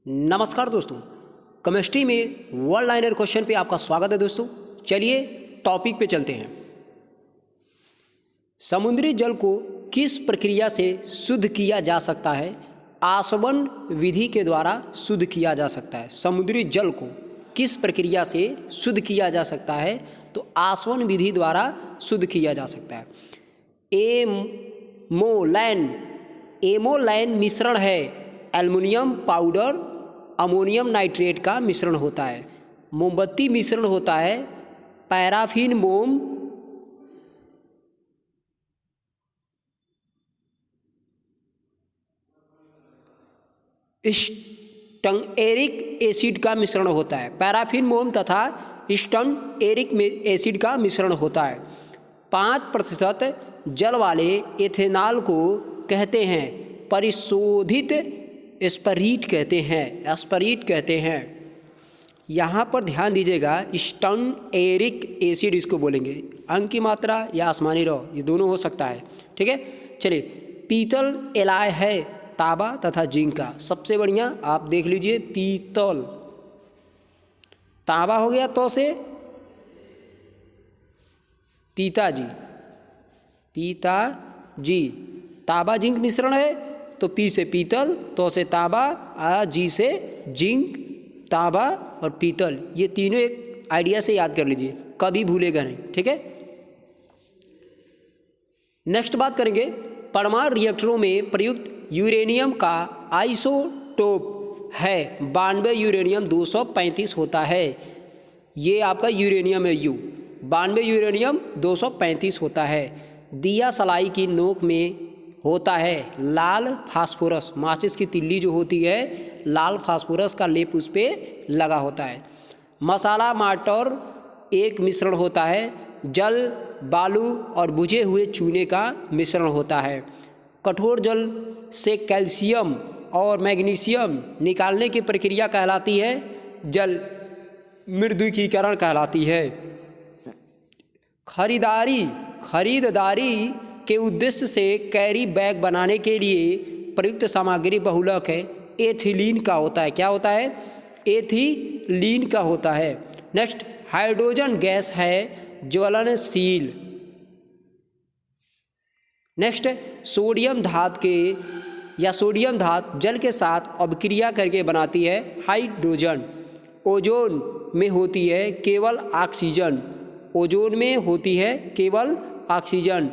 नमस्कार दोस्तों, केमिस्ट्री में वन लाइनर क्वेश्चन पे आपका स्वागत है दोस्तों। चलिए टॉपिक पे चलते हैं। समुद्री जल को किस प्रक्रिया से शुद्ध किया जा सकता है? आसवन विधि के द्वारा शुद्ध किया जा सकता है। समुद्री जल को किस प्रक्रिया से शुद्ध किया जा सकता है? तो आसवन विधि द्वारा शुद्ध किया जा सकता है। एमोलाइन मिश्रण है एल्युमिनियम पाउडर अमोनियम नाइट्रेट का मिश्रण होता है। मोमबत्ती मिश्रण होता है पैराफिन मोम स्टंगएरिक एसिड का मिश्रण होता है। पैराफिन मोम तथा स्टंगएरिक एसिड का मिश्रण होता है। 5% जल वाले एथेनॉल को कहते हैं परिशोधित स्परीट कहते हैं। यहाँ पर ध्यान दीजिएगा, स्टंगएरिक एसिड इसको बोलेंगे। अंक की मात्रा या आसमानी रौ ये दोनों हो सकता है, ठीक है। चलिए, पीतल एलॉय है तांबा तथा जिंक का। सबसे बढ़िया आप देख लीजिए, पीतल तांबा हो गया तो से पिताजी तांबा जिंक मिश्रण है तो पी से पीतल, तो से तांबा, जी से जिंक, तांबा और पीतल। ये तीनों एक आइडिया से याद कर लीजिए, कभी भूलेगा नहीं, ठीक है। नेक्स्ट बात करेंगे, परमाणु रिएक्टरों में प्रयुक्त यूरेनियम का आइसोटोप है 92 यूरेनियम 235 होता है। ये आपका यूरेनियम है यू, 92 यूरेनियम 235 होता है। दिया सलाई की नोक में होता है लाल फास्फोरस। माचिस की तिल्ली जो होती है, लाल फास्फोरस का लेप उस पर लगा होता है। मसाला मार्टर एक मिश्रण होता है, जल, बालू और बुझे हुए चूने का मिश्रण होता है। कठोर जल से कैल्शियम और मैग्नीशियम निकालने की प्रक्रिया कहलाती है जल मृदुकीकरण कहलाती है। खरीदारी के उद्देश्य से कैरी बैग बनाने के लिए प्रयुक्त सामग्री बहुलक है एथिलीन का होता है। क्या होता है? एथिलीन का होता है। नेक्स्ट, हाइड्रोजन गैस है ज्वलनशील। नेक्स्ट, सोडियम धात जल के साथ अभिक्रिया करके बनाती है हाइड्रोजन। ओजोन में होती है केवल ऑक्सीजन।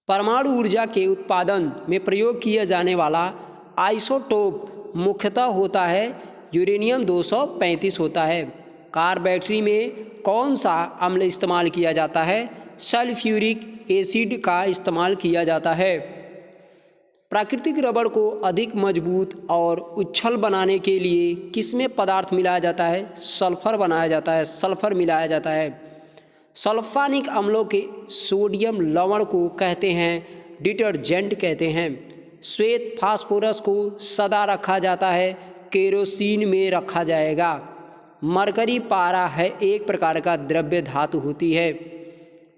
परमाणु ऊर्जा के उत्पादन में प्रयोग किया जाने वाला आइसोटोप मुख्यतः होता है यूरेनियम 235 होता है। कार बैटरी में कौन सा अम्ल इस्तेमाल किया जाता है? सल्फ्यूरिक एसिड का इस्तेमाल किया जाता है। प्राकृतिक रबड़ को अधिक मजबूत और उछल बनाने के लिए किसमें पदार्थ मिलाया जाता है? सल्फर मिलाया जाता है। सल्फानिक अम्लों के सोडियम लवण को कहते हैं डिटर्जेंट कहते हैं। श्वेत फास्फोरस को सदा रखा जाता है, केरोसिन में रखा जाएगा। मरकरी पारा है एक प्रकार का द्रव्य धातु होती है।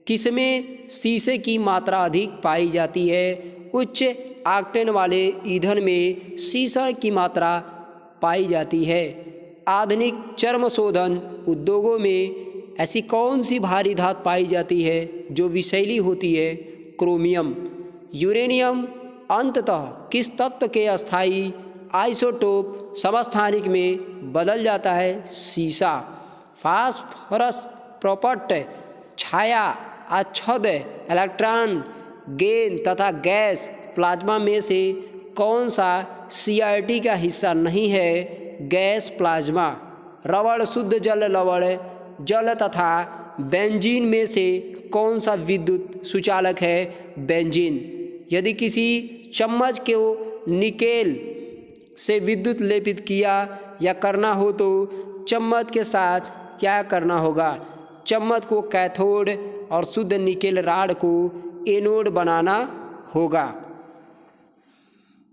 किसमें शीशे की मात्रा अधिक पाई जाती है? उच्च ऑक्टेन वाले ईंधन में शीशा की मात्रा पाई जाती है। आधुनिक चर्म शोधन उद्योगों में ऐसी कौन सी भारी धातु पाई जाती है जो विषैली होती है? क्रोमियम। यूरेनियम अंततः किस तत्व के अस्थायी आइसोटोप समस्थानिक में बदल जाता है? सीसा। फास्फोरस प्रॉपर्ट छाया, आच्छाद, इलेक्ट्रॉन गेंद तथा गैस प्लाज्मा में से कौन सा CRT का हिस्सा नहीं है? Gas plasma. रबड़ शुद्ध जल तथा बेंजीन में से कौन सा विद्युत सुचालक है? बेंजीन। यदि किसी चम्मच को निकेल से विद्युत लेपित किया या करना हो तो चम्मच के साथ क्या करना होगा? चम्मच को कैथोड और शुद्ध निकेल राड को एनोड बनाना होगा।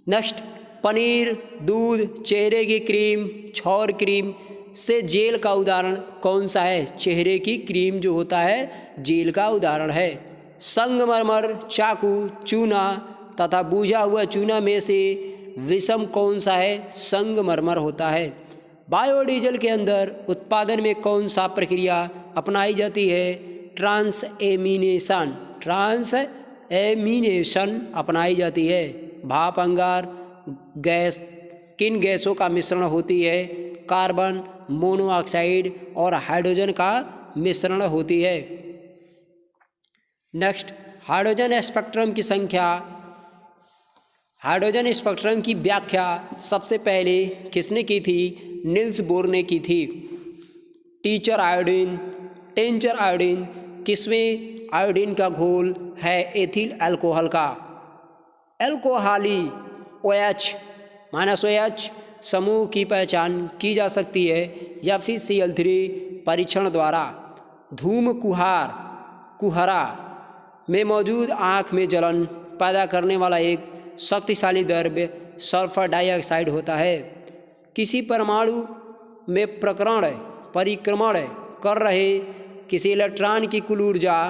नेक्स्ट, पनीर, दूध, चेहरे की क्रीम, छौर क्रीम से जेल का उदाहरण कौन सा है? चेहरे की क्रीम जो होता है जेल का उदाहरण है। संगमरमर, चाकू, चूना तथा बुझा हुआ चूना में से विषम कौन सा है? संगमरमर होता है। बायोडीजल के अंदर उत्पादन में कौन सा प्रक्रिया अपनाई जाती है? ट्रांसएमिनेशन अपनाई जाती है। भाप अंगार गैस किन गैसों का मिश्रण होती है? कार्बन मोनोऑक्साइड और हाइड्रोजन का मिश्रण होती है। नेक्स्ट, हाइड्रोजन स्पेक्ट्रम की व्याख्या सबसे पहले किसने की थी? निल्स बोर ने की थी। टेंचर आयोडीन किसमें आयोडीन का घोल है? एथिल अल्कोहल का। अल्कोहली OH- समूह की पहचान की जा सकती है या फिर Cl3 परीक्षण द्वारा। धूम कुहरा में मौजूद आँख में जलन पैदा करने वाला एक शक्तिशाली द्रव्य सल्फर डाइऑक्साइड होता है। किसी परमाणु में परिक्रमण कर रहे किसी इलेक्ट्रॉन की कुल ऊर्जा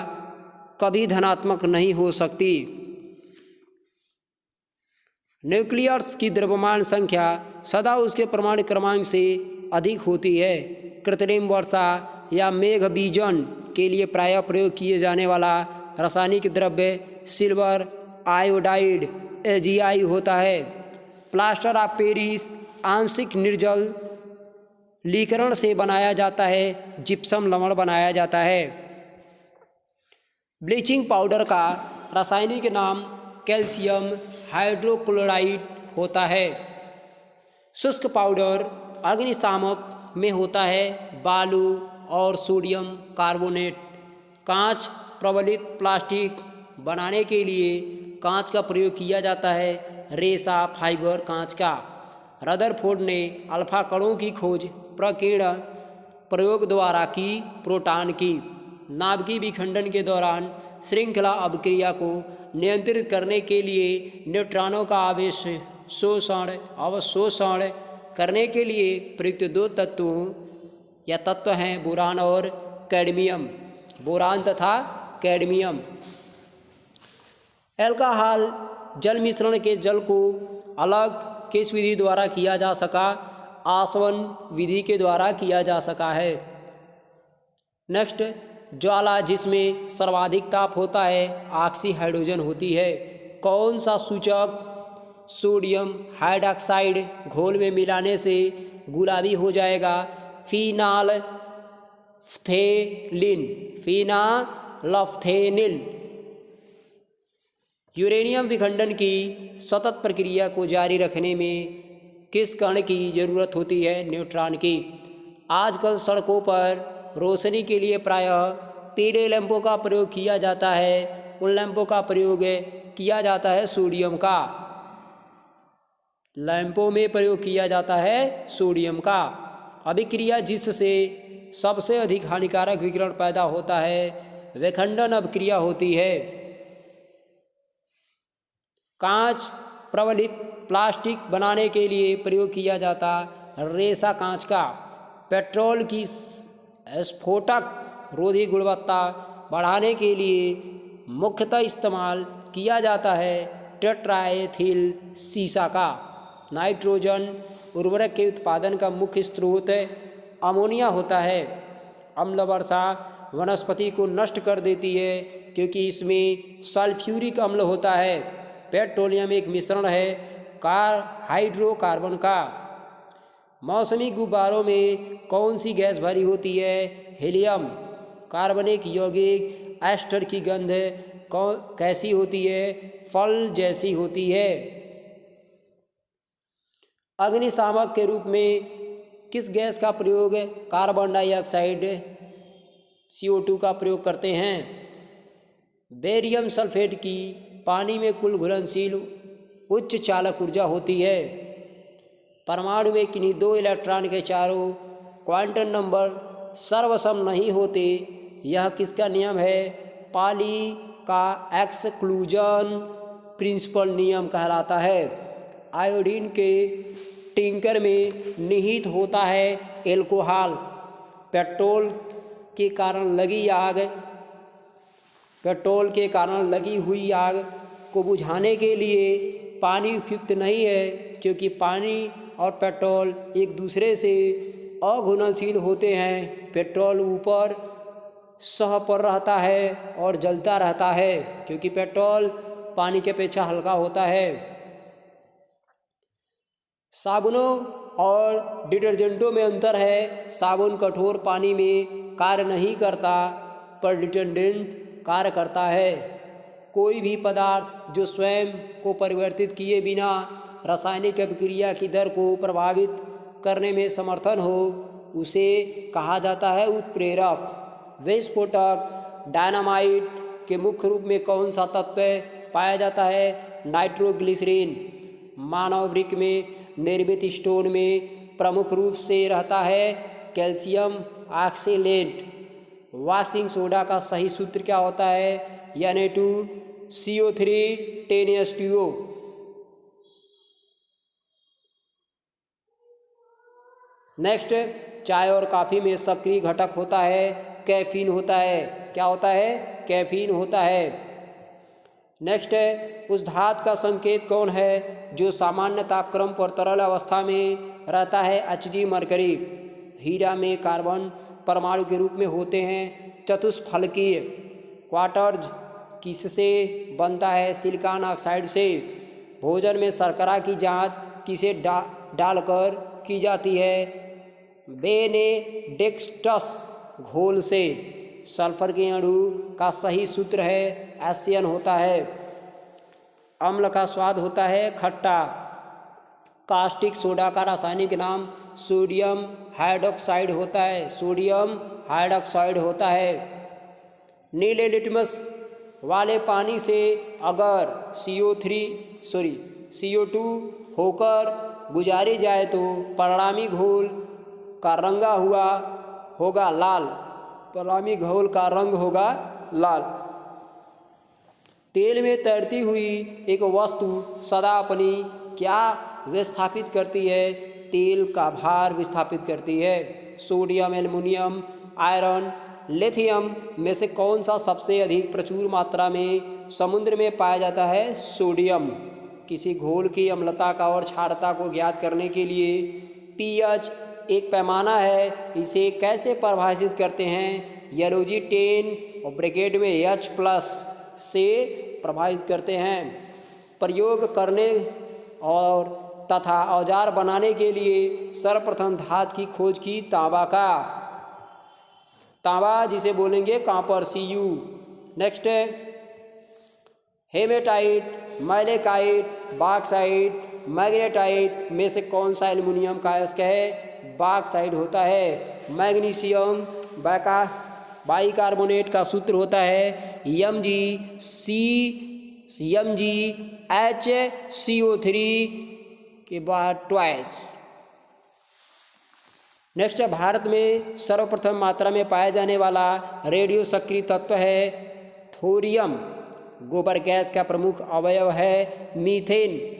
कभी धनात्मक नहीं हो सकती। न्यूक्लियस की द्रव्यमान संख्या सदा उसके परमाणु क्रमांक से अधिक होती है। कृत्रिम वर्षा या मेघ बीजन के लिए प्रायः प्रयोग किए जाने वाला रासायनिक द्रव्य सिल्वर आयोडाइड AgI होता है। प्लास्टर ऑफ पेरिस आंशिक निर्जलीकरण से बनाया जाता है, जिप्सम लवण बनाया जाता है। ब्लीचिंग पाउडर का रासायनिक नाम कैल्शियम हाइड्रोक्लोराइड होता है। शुष्क पाउडर अग्निशामक में होता है बालू और सोडियम कार्बोनेट। कांच प्रबलित प्लास्टिक बनाने के लिए कांच का प्रयोग किया जाता है, रेशा फाइबर कांच का। रदरफोर्ड ने अल्फा कणों की खोज प्रकीर्णन प्रयोग द्वारा की। प्रोटॉन की नाभिकीय विखंडन के दौरान श्रृंखला अभिक्रिया को नियंत्रित करने के लिए न्यूट्रॉनों का अवशोषण करने के लिए प्रयुक्त दो तत्व हैं बोरान और कैडमियम। बोरान तथा कैडमियम। अल्कोहल जल मिश्रण के जल को अलग किस विधि द्वारा किया जा सका? आसवन विधि के द्वारा किया जा सका है। नेक्स्ट, ज्वाला जिसमें सर्वाधिक ताप होता है ऑक्सी हाइड्रोजन होती है। कौन सा सूचक सोडियम हाइड्रॉक्साइड घोल में मिलाने से गुलाबी हो जाएगा? फिनालफ्थेनिल। यूरेनियम विखंडन की सतत प्रक्रिया को जारी रखने में किस कण की जरूरत होती है? न्यूट्रॉन की। आजकल सड़कों पर रोशनी के लिए प्रायः पीले लैंपों का प्रयोग किया जाता है। उन लैंपों का प्रयोग किया जाता है सोडियम का। लैंपों में प्रयोग किया जाता है सोडियम का। अभिक्रिया जिससे सबसे अधिक हानिकारक विकिरण पैदा होता है विखंडन अभिक्रिया होती है। कांच प्रबलित प्लास्टिक बनाने के लिए प्रयोग किया जाता रेशा कांच का। पेट्रोल की स्फोटक रोधी गुणवत्ता बढ़ाने के लिए मुख्यतः इस्तेमाल किया जाता है टेट्राएथिल सीसा का। नाइट्रोजन उर्वरक के उत्पादन का मुख्य स्रोत अमोनिया होता है। अम्ल वर्षा वनस्पति को नष्ट कर देती है क्योंकि इसमें सल्फ्यूरिक अम्ल होता है। पेट्रोलियम एक मिश्रण है हाइड्रोकार्बन का। मौसमी गुब्बारों में कौन सी गैस भरी होती है? हीलियम। कार्बनिक यौगिक एस्टर की गंध कैसी होती है? फल जैसी होती है। अग्निशामक के रूप में किस गैस का प्रयोग कार्बन डाइऑक्साइड CO2 का प्रयोग करते हैं? बेरियम सल्फेट की पानी में कुल घुलनशील उच्च चालक ऊर्जा होती है। परमाणु में किन्हीं दो इलेक्ट्रॉन के चारों क्वांटम नंबर सर्वसम नहीं होते, यह किसका नियम है? पाली का एक्सक्लूजन प्रिंसिपल नियम कहलाता है। आयोडीन के टिंकर में निहित होता है एल्कोहल। पेट्रोल के कारण लगी हुई आग को बुझाने के लिए पानी उपयुक्त नहीं है, क्योंकि पानी और पेट्रोल एक दूसरे से अघुलनशील होते हैं। पेट्रोल ऊपर सतह पर रहता है और जलता रहता है, क्योंकि पेट्रोल पानी के अपेक्षा हल्का होता है। साबुनों और डिटर्जेंटों में अंतर है। साबुन कठोर पानी में कार्य नहीं करता, पर डिटर्जेंट कार्य करता है। कोई भी पदार्थ जो स्वयं को परिवर्तित किए बिना रासायनिक अभिक्रिया की दर को प्रभावित करने में समर्थन हो, उसे कहा जाता है उत्प्रेरक। विस्फोटक डायनामाइट के मुख्य रूप में कौन सा तत्व पाया जाता है? नाइट्रोग्लिसरीन। मानव वृक्क में निर्मित स्टोन में प्रमुख रूप से रहता है कैल्शियम ऑक्सलेट। वॉशिंग सोडा का सही सूत्र क्या होता है? Na2CO3 10H2O। नेक्स्ट, चाय और कॉफ़ी में सक्रिय घटक होता है कैफीन होता है। क्या होता है? कैफीन होता है। नेक्स्ट है, उस धातु का संकेत कौन है जो सामान्य तापक्रम पर तरल अवस्था में रहता है? Hg mercury. हीरा में कार्बन परमाणु के रूप में होते हैं चतुष्फलकीय। क्वार्ट्ज किससे बनता है? सिलिकॉन ऑक्साइड से। भोजन में शर्करा की जांच किसे डालकर की जाती है? बेनेडिक्टस घोल से। सल्फर के अणु का सही सूत्र है एसएन होता है। अम्ल का स्वाद होता है खट्टा। कास्टिक सोडा का रासायनिक नाम सोडियम हाइड्रोक्साइड होता है। सोडियम हाइड्रोक्साइड होता है। नीले लिटमस वाले पानी से अगर CO2 होकर गुजारी जाए तो परिणामी घोल का रंगा हुआ होगा लाल। परिणामी घोल का रंग होगा लाल। तेल में तैरती हुई एक वस्तु सदा अपनी क्या विस्थापित करती है? तेल का भार विस्थापित करती है। सोडियम, एल्युमिनियम, आयरन, लिथियम में से कौन सा सबसे अधिक प्रचुर मात्रा में समुद्र में पाया जाता है? सोडियम। किसी घोल की अम्लता का और क्षारता को ज्ञात करने के लिए पीएच एक पैमाना है, इसे कैसे परिभाषित करते हैं? यलोजी 10 और ब्रैकेट में H+ से प्रभावित करते हैं। प्रयोग करने और तथा औजार बनाने के लिए सर्वप्रथम धातु की खोज की तांबा का। तांबा जिसे बोलेंगे कॉपर Cu। नेक्स्ट है हेमेटाइट, मैलेकाइट, बॉक्साइट, मैग्नेटाइट में से कौन सा एल्युमिनियम का अयस्क है? बॉक्साइट होता है। मैग्नीशियम बाइकार्बोनेट का सूत्र होता है MgHCO3 के बाद ट्वाइस। नेक्स्ट है, भारत में सर्वप्रथम मात्रा में पाया जाने वाला रेडियो सक्रिय तत्व है थोरियम। गोबर गैस का प्रमुख अवयव है मीथेन।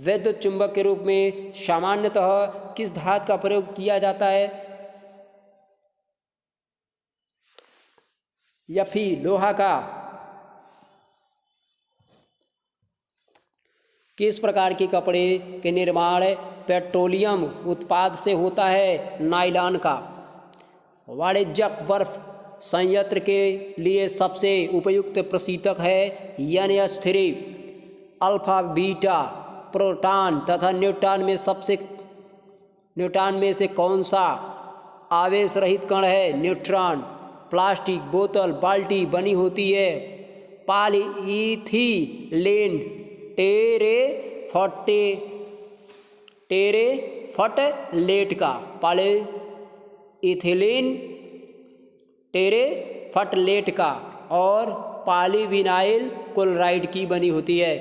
विद्युत चुंबक के रूप में सामान्यतः किस धातु का प्रयोग किया जाता है? Fe लोहा का। किस प्रकार के कपड़े के निर्माण पेट्रोलियम उत्पाद से होता है? नायलॉन का। वाणिज्यिक बर्फ संयंत्र के लिए सबसे उपयुक्त प्रशीतक है NH3। अल्फा, बीटा, प्रोटॉन तथा न्यूट्रॉन में से कौन सा आवेश रहित कण है? न्यूट्रॉन। प्लास्टिक बोतल बाल्टी बनी होती है पॉलीइथिलीन टेरेफथलेट का। पॉलीइथिलीन टेरेफथलेट का और पॉलीविनाइल क्लोराइड की बनी होती है।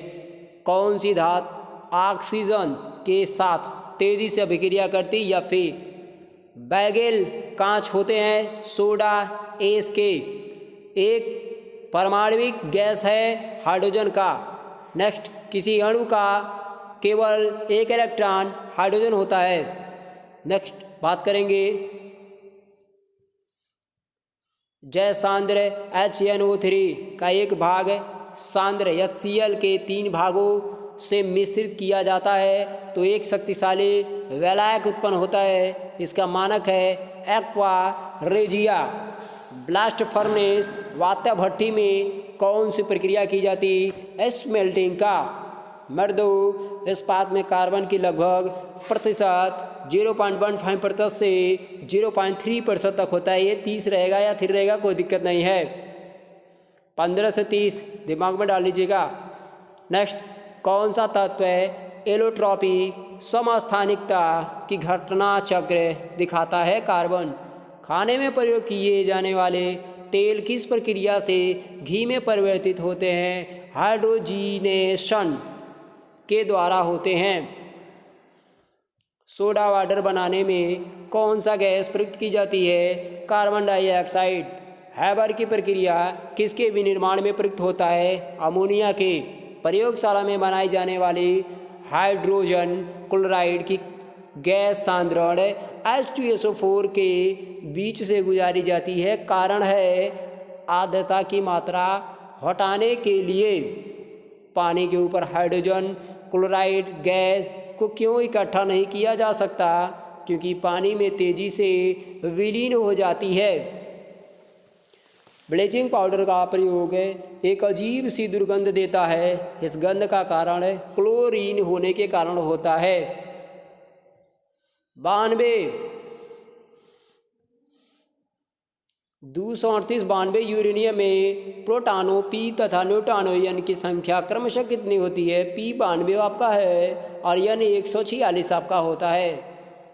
कौन सी धातु ऑक्सीजन के साथ तेजी से अभिक्रिया करती? या फिर बैगेल कांच होते हैं सोडा एस के। एक परमाणविक गैस है हाइड्रोजन का। नेक्स्ट, किसी अणु का केवल एक इलेक्ट्रॉन हाइड्रोजन होता है। नेक्स्ट बात करेंगे जय सांद्र HNO3 का एक भाग सांद्र HCl के 3 भागों से मिश्रित किया जाता है तो एक शक्तिशाली वलयक उत्पन्न होता है। इसका मानक है एक्वा रेजिया। ब्लास्ट फर्नेस वात्या भट्टी में कौन सी प्रक्रिया की जाती है? स्मेल्टिंग का। मर्दो इस्पात में कार्बन की लगभग प्रतिशत 0.15% से 0.3% तक होता है। ये 30 रहेगा या 3 रहेगा, कोई दिक्कत नहीं है। 15 से 30 दिमाग में डाल लीजिएगा। नेक्स्ट, कौन सा तत्व है एलोट्रॉपी समस्थानिकता की घटना चक्र दिखाता है? कार्बन। खाने में प्रयोग किए जाने वाले तेल किस प्रक्रिया से घी में परिवर्तित होते हैं? हाइड्रोजीनेशन के द्वारा होते हैं। सोडा वाटर बनाने में कौन सा गैस प्रयुक्त की जाती है? Carbon dioxide. हैबर की प्रक्रिया किसके विनिर्माण में प्रयुक्त होता है? अमोनिया के। प्रयोगशाला में बनाई जाने वाली हाइड्रोजन क्लोराइड की गैस सांद्रण H2SO4 के बीच से गुजारी जाती है। कारण है आर्द्रता की मात्रा हटाने के लिए पानी के ऊपर हाइड्रोजन क्लोराइड गैस को क्यों इकट्ठा नहीं किया जा सकता? क्योंकि पानी में तेजी से विलीन हो जाती है। ब्लीचिंग पाउडर का प्रयोग एक अजीब सी दुर्गंध देता है। इस गंध का कारण क्लोरीन होने के कारण होता है। 238 यूरेनियम में प्रोटॉनों P तथा न्यूट्रॉनों N की संख्या क्रमशः कितनी होती है? P 92 आपका है और N 146 आपका होता है।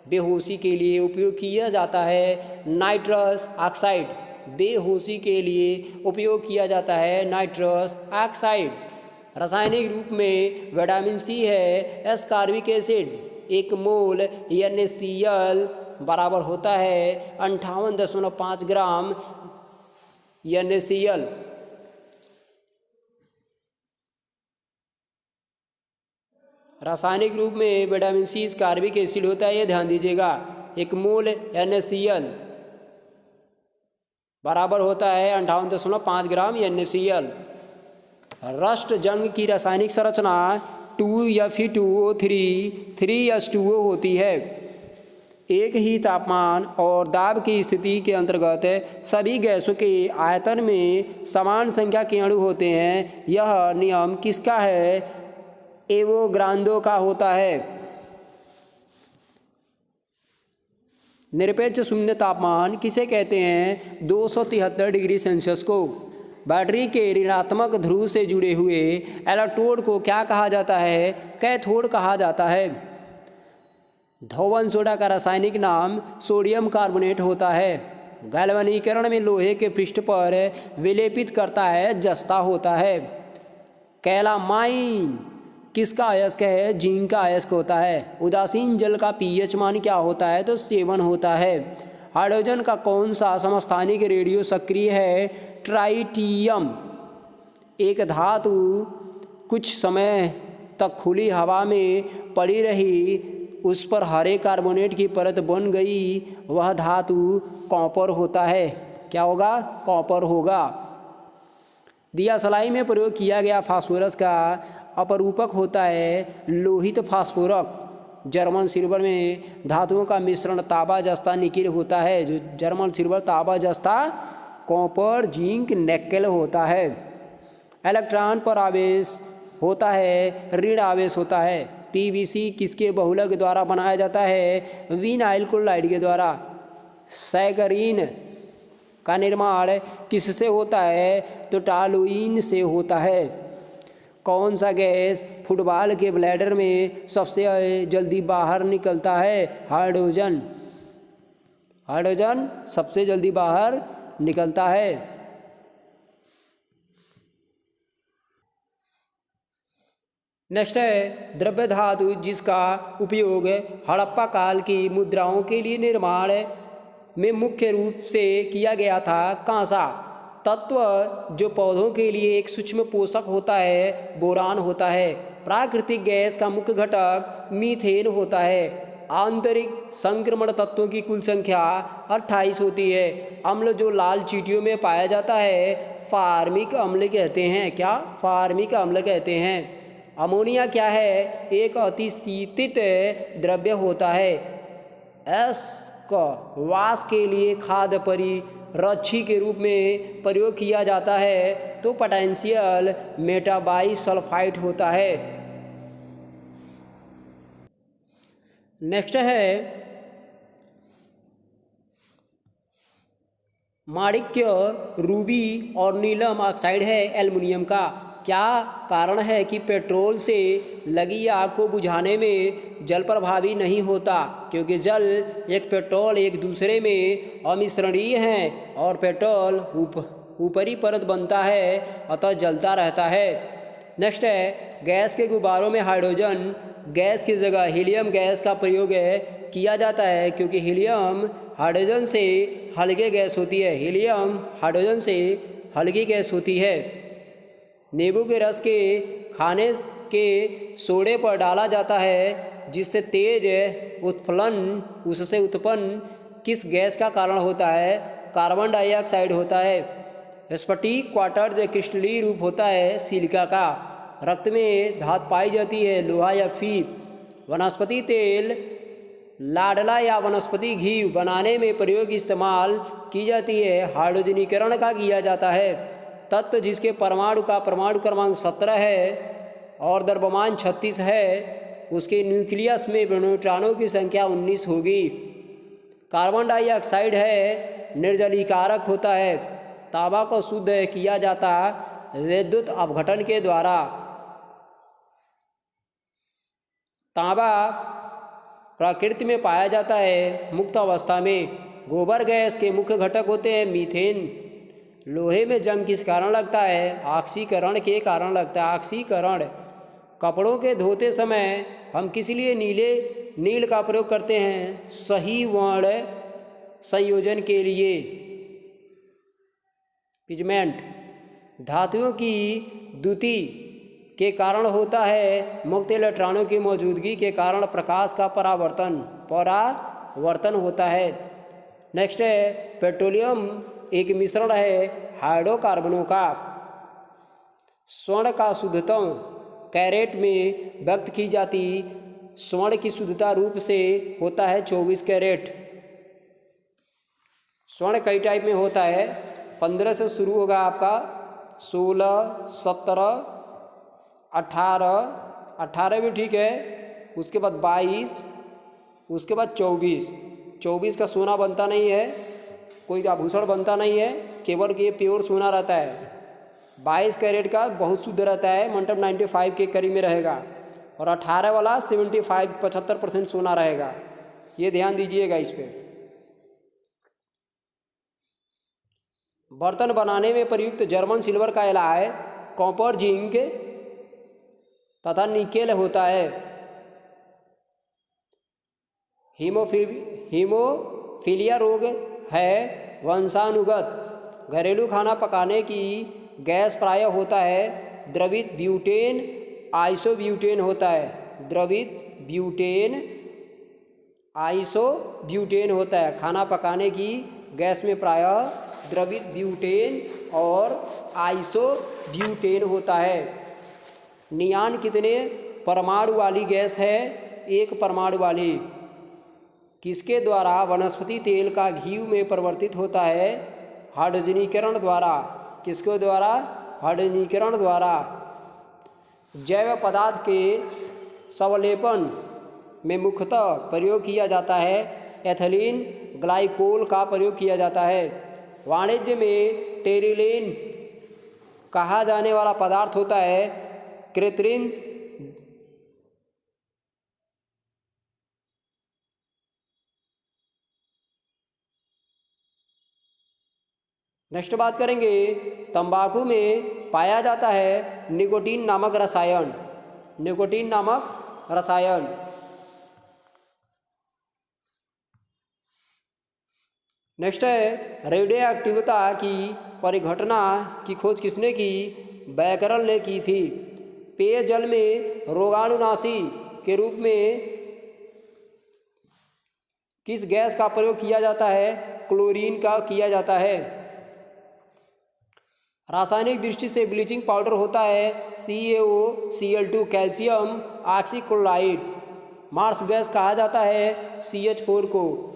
बेहोशी के लिए उपयोग किया जाता है नाइट्रस ऑक्साइड। बेहोशी के लिए उपयोग किया जाता है नाइट्रस ऑक्साइड। रासायनिक रूप में विटामिन C है एस्कॉर्बिक एसिड। 1 मोल NaCl बराबर होता है 58.5 ग्राम NaCl। रासायनिक रूप में विटामिन C एस्कॉर्बिक एसिड होता है, ये ध्यान दीजिएगा। 1 मोल NaCl बराबर होता है 58.5 ग्राम NaCl। रस्ट जंग की रासायनिक संरचना 2Fe2O3 3H2O होती है। एक ही तापमान और दाब की स्थिति के अंतर्गत सभी गैसों के आयतन में समान संख्या के अणु होते हैं। यह नियम किसका है? एवोग्रांदो का होता है। निरपेक्ष शून्य तापमान किसे कहते हैं? 273 डिग्री सेल्सियस को। बैटरी के ऋणात्मक ध्रुव से जुड़े हुए इलेक्ट्रोड को क्या कहा जाता है? कैथोड कहा जाता है। धोवन सोडा का रासायनिक नाम सोडियम कार्बोनेट होता है। गैल्वेनीकरण में लोहे के पृष्ठ पर विलेपित करता है जस्ता होता है। कैलामाइन किसका अयस्क है? जिंक का अयस्क होता है। उदासीन जल का pH मान क्या होता है? तो 7 होता है। हाइड्रोजन का कौन सा समस्थानिक रेडियो सक्रिय है? ट्राइटियम। एक धातु कुछ समय तक खुली हवा में पड़ी रही, उस पर हरे कार्बोनेट की परत बन गई, वह धातु कॉपर होता है। क्या होगा? कॉपर होगा। दिया सलाई में प्रयोग किया गया फास्फोरस का अपरूपक होता है लोहित फास्फोरक। जर्मन सिल्वर में धातुओं का मिश्रण तांबा जस्ता निकिल होता है। जो जर्मन सिल्वर तांबा जस्ता कॉपर जिंक निकेल होता है। इलेक्ट्रॉन पर आवेश होता है ऋण आवेश होता है। पीवीसी किसके बहुलक द्वारा बनाया जाता है? विनाइल क्लोराइड के द्वारा। सैकरीन का निर्माण किससे होता है? तो टॉलुइन से होता है। कौन सा गैस फुटबॉल के ब्लैडर में सबसे जल्दी बाहर निकलता है? हाइड्रोजन। हाइड्रोजन सबसे जल्दी बाहर निकलता है। नेक्स्ट है द्रव्य धातु जिसका उपयोग हड़प्पा काल की मुद्राओं के लिए निर्माण में मुख्य रूप से किया गया था। कांसा। तत्व जो पौधों के लिए एक सूक्ष्म पोषक होता है बोरान होता है। प्राकृतिक गैस का मुख्य घटक मीथेन होता है। आंतरिक संक्रमण तत्वों की कुल संख्या 28 होती है। अम्ल जो लाल चींटियों में पाया जाता है फार्मिक अम्ल कहते हैं। क्या? फार्मिक अम्ल कहते हैं। अमोनिया क्या है? एक अतिशीतित द्रव्य होता है। एस का वास के लिए खाद्य परिरक्षी के रूप में प्रयोग किया जाता है तो पोटेंशियल मेटाबाइसल्फाइड होता है। नेक्स्ट है माणिक्य, रूबी और नीलम ऑक्साइड है एल्युमिनियम का। क्या कारण है कि पेट्रोल से लगी आग को बुझाने में जल प्रभावी नहीं होता? क्योंकि जल एक पेट्रोल एक दूसरे में अमिश्रणीय हैं और पेट्रोल ऊपरी परत बनता है अतः जलता रहता है। नेक्स्ट है गैस के गुब्बारों में हाइड्रोजन गैस की जगह हीलियम गैस का प्रयोग किया जाता है क्योंकि हीलियम हाइड्रोजन से हल्की गैस होती है। हीलियम हाइड्रोजन से हल्की गैस होती है। नींबू के रस के खाने के सोडे पर डाला जाता है जिससे तेज उत्फलन उससे उत्पन्न किस गैस का कारण होता है? कार्बन डाइऑक्साइड होता है। स्फटिक क्वार्ट्ज क्रिस्टलीय रूप होता है सिलिका का। रक्त में धातु पाई जाती है लोहा या फी। वनस्पति तेल लाडला या वनस्पति घी बनाने में प्रयोग इस्तेमाल की जाती है। हाइड्रोजनीकरण का किया जाता है। तत्व जिसके परमाणु का परमाणु क्रमांक 17 है और द्रव्यमान 36 है उसके न्यूक्लियस में न्यूट्रॉनों की संख्या 19 होगी। कार्बन डाइऑक्साइड है निर्जलीकारक होता है। तांबा को शुद्ध किया जाता विद्युत अपघटन के द्वारा। तांबा प्रकृति में पाया जाता है मुक्त अवस्था में। गोबर गैस के मुख्य घटक होते हैं मीथेन। लोहे में जंग किस कारण लगता है? ऑक्सीकरण के कारण लगता है। ऑक्सीकरण। कपड़ों के धोते समय हम किस लिए नील का प्रयोग करते हैं? सही वर्ण संयोजन के लिए। पिगमेंट। धातुओं की द्युति के कारण होता है मुक्त इलेक्ट्रॉनों की मौजूदगी के कारण प्रकाश का परावर्तन होता है। नेक्स्ट है पेट्रोलियम एक मिश्रण है हाइड्रोकार्बनों का। स्वर्ण का शुद्धतम कैरेट में व्यक्त की जाती स्वर्ण की शुद्धता रूप से होता है 24 कैरेट। स्वर्ण कई टाइप में होता है। 15 से शुरू होगा आपका 16, 17, 18 भी ठीक है। उसके बाद 22, उसके बाद 24 का सोना बनता नहीं है, कोई आभूषण बनता नहीं है, केवल ये प्योर सोना रहता है। 22 कैरेट का बहुत शुद्ध रहता है, मतलब 95 के करीब में रहेगा। और 18 वाला 75% सोना रहेगा। ये ध्यान दीजिएगा इस पर। बर्तन बनाने में प्रयुक्त जर्मन सिल्वर का एलॉय कॉपर, जिंक तथा निकेल होता है। हीमोफीलिया रोग है वंशानुगत। घरेलू खाना पकाने की गैस प्रायः होता है द्रवित ब्यूटेन, आइसोब्यूटेन होता है। द्रवित ब्यूटेन, आइसोब्यूटेन होता है। खाना पकाने की गैस में प्रायः द्रवित ब्यूटेन और आइसोब्यूटेन होता है। नियान कितने परमाणु वाली गैस है? एक परमाणु वाली। किसके द्वारा वनस्पति तेल का घी में परिवर्तित होता है? हाइड्रोजनीकरण द्वारा। किसके द्वारा? हाइड्रोजनीकरण द्वारा। जैव पदार्थ के संवलेपन में मुख्यतः प्रयोग किया जाता है एथिलीन ग्लाइकोल का प्रयोग किया जाता है। वाणिज्य में टेरिलीन कहा जाने वाला पदार्थ होता है कृत्रिम नेक्स्ट बात करेंगे तंबाकू में पाया जाता है निकोटीन नामक रसायन। निकोटीन नामक रसायन। नेक्स्ट है रेडियो एक्टिविटी की परिघटना की खोज किसने की? बैकरल ने की थी। पेयजल में रोगाणुनाशी के रूप में किस गैस का प्रयोग किया जाता है? क्लोरीन का किया जाता है। रासायनिक दृष्टि से ब्लीचिंग पाउडर होता है CaO, Cl2 calcium oxychloride. Marsh gas कहा जाता है CH4 को।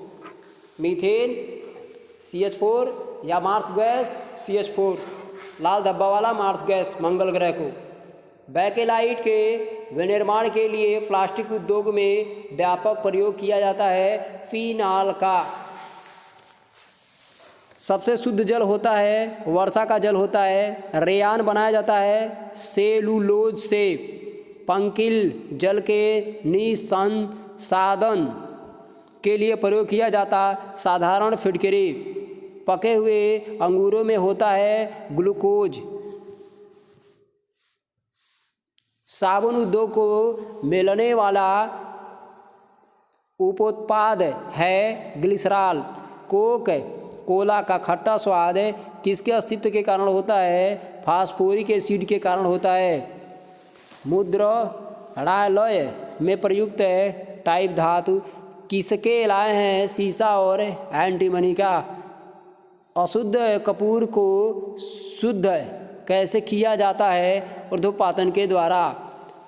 मीथेन CH4 या मार्स गैस CH4, लाल धब्बा वाला मार्स गैस मंगल ग्रह को। बैकेलाइट के विनिर्माण के लिए प्लास्टिक उद्योग में व्यापक प्रयोग किया जाता है फिनाल का। सबसे शुद्ध जल होता है वर्षा का जल होता है। रेयान बनाया जाता है सेलुलोज से। पंकिल जल के निसंसाधन के लिए प्रयोग किया जाता साधारण फिटकरी। पके हुए अंगूरों में होता है ग्लूकोज। साबुन उद्योग को मिलने वाला उपोत्पाद है ग्लिसरॉल। कोक कोला का खट्टा स्वाद किसके अस्तित्व के कारण होता है? फास्फोरिक एसिड के कारण होता है। मुद्रालय में प्रयुक्त टाइप धातु किसके लाए हैं? सीसा और एंटीमनी का। अशुद्ध कपूर को शुद्ध कैसे किया जाता है? ऊर्ध्वपातन के द्वारा।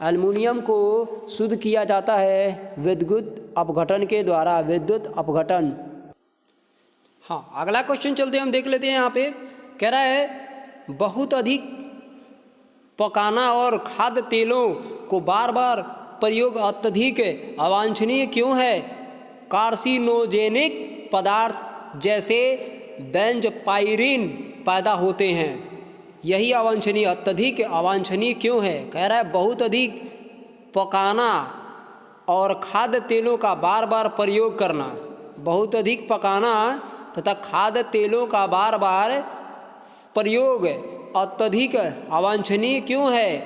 एल्युमिनियम को शुद्ध किया जाता है विद्युत अपघटन के द्वारा। विद्युत अपघटन। हाँ, अगला क्वेश्चन चलते हम देख लेते हैं। यहाँ पे कह रहा है बहुत अधिक पकाना और खाद्य तेलों को बार बार प्रयोग अत्यधिक अवांछनीय क्यों है? कार्सिनोजेनिक पदार्थ जैसे बेंजपाइरिन पैदा होते हैं। यही अवांछनीय, अत्यधिक अवांछनीय क्यों है? कह रहा है बहुत अधिक पकाना और खाद्य तेलों का बार बार प्रयोग करना। बहुत अधिक पकाना तथा खाद्य तेलों का बार बार प्रयोग अत्यधिक अवांछनीय क्यों है?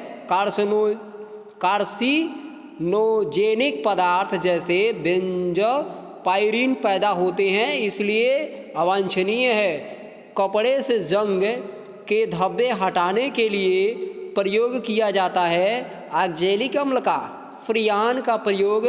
कार्सिनोजेनिक पदार्थ जैसे बेंजोपाइरिन पैदा होते हैं, इसलिए अवांछनीय है। कपड़े से जंग के धब्बे हटाने के लिए प्रयोग किया जाता है ऑक्जेलिक अम्ल का। फ्रियान का प्रयोग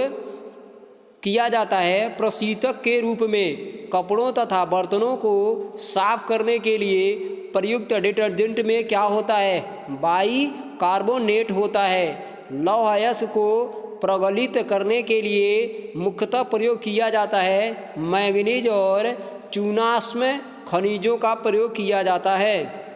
किया जाता है प्रशीतक के रूप में। कपड़ों तथा बर्तनों को साफ करने के लिए प्रयुक्त डिटर्जेंट में क्या होता है? बाइकार्बोनेट होता है। लौह अयस्क को प्रगलित करने के लिए मुख्यतः प्रयोग किया जाता है मैंगनीज और चूनाश्म खनिजों का प्रयोग किया जाता है।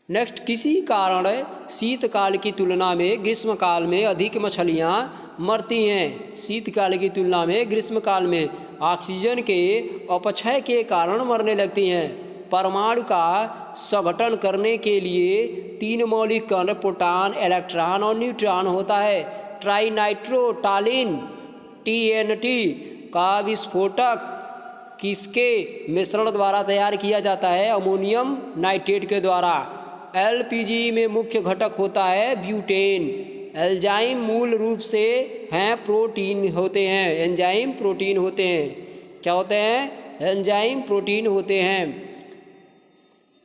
नेक्स्ट, किसी कारण शीतकाल की तुलना में ग्रीष्मकाल में अधिक मछलियाँ मरती हैं? शीतकाल की तुलना में ग्रीष्मकाल में ऑक्सीजन के अपक्षय के कारण मरने लगती हैं। परमाणु का संगठन करने के लिए 3 मौलिक कण प्रोटॉन, इलेक्ट्रॉन और न्यूट्रॉन होता है। ट्राइनाइट्रोटालिन TNT का विस्फोटक किसके मिश्रण द्वारा तैयार किया जाता है? अमोनियम नाइट्रेट के द्वारा। LPG में मुख्य घटक होता है ब्यूटेन। एंजाइम मूल रूप से प्रोटीन होते हैं। एंजाइम प्रोटीन होते हैं। क्या होते हैं? एंजाइम प्रोटीन होते हैं।